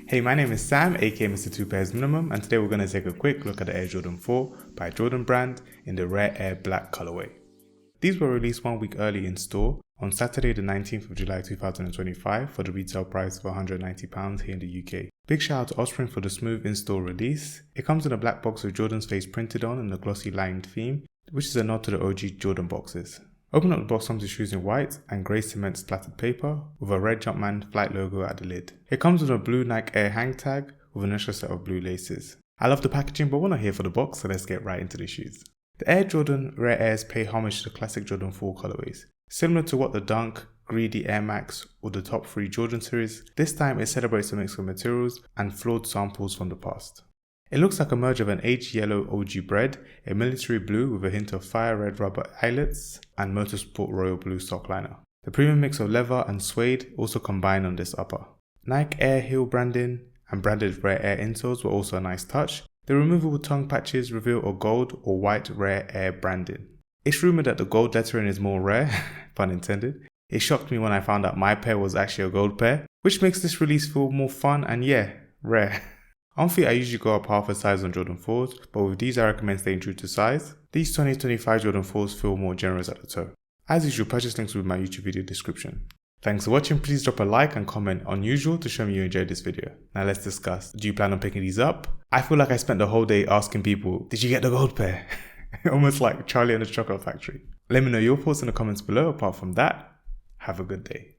Hey, my name is Sam, aka Mr. Two Pairs Minimum, and today we're going to take a quick look at the Air Jordan 4 by Jordan Brand in the Rare Air Black colorway. These were released 1 week early in store on Saturday the 19th of July 2025 for the retail price of £190 here in the UK. Big shout out to Offspring for the smooth in-store release. It comes in a black box with Jordan's face printed on and a glossy lined theme, which is a nod to the OG Jordan boxes. Open up the box comes with shoes in white and grey cement splattered paper with a red Jumpman flight logo at the lid. It comes with a blue Nike Air hang tag with an extra set of blue laces. I love the packaging, but we're not here for the box, so let's get right into the shoes. The Air Jordan Rare Airs pay homage to the classic Jordan 4 colorways. Similar to what the Dunk, Greedy Air Max or the top 3 Jordan series, this time it celebrates a mix of materials and flawed samples from the past. It looks like a merge of an aged yellow OG bread, a military blue with a hint of fire red rubber eyelets, and motorsport royal blue sock liner. The premium mix of leather and suede also combine on this upper. Nike Air heel branding and branded Rare Air insoles were also a nice touch. The removable tongue patches reveal a gold or white Rare Air branding. It's rumoured that the gold lettering is more rare, pun intended. It shocked me when I found out my pair was actually a gold pair, which makes this release feel more fun and rare. On feet I usually go up half a size on Jordan 4s, but with these I recommend staying true to size. These 2025 Jordan 4s feel more generous at the toe. As usual, purchase links will be in my YouTube video description. Thanks for watching, please drop a like and comment unusual to show me you enjoyed this video. Now let's discuss. Do you plan on picking these up? I feel like I spent the whole day asking people, did you get the gold pair? Almost like Charlie and the Chocolate Factory. Let me know your thoughts in the comments below. Apart from that, have a good day.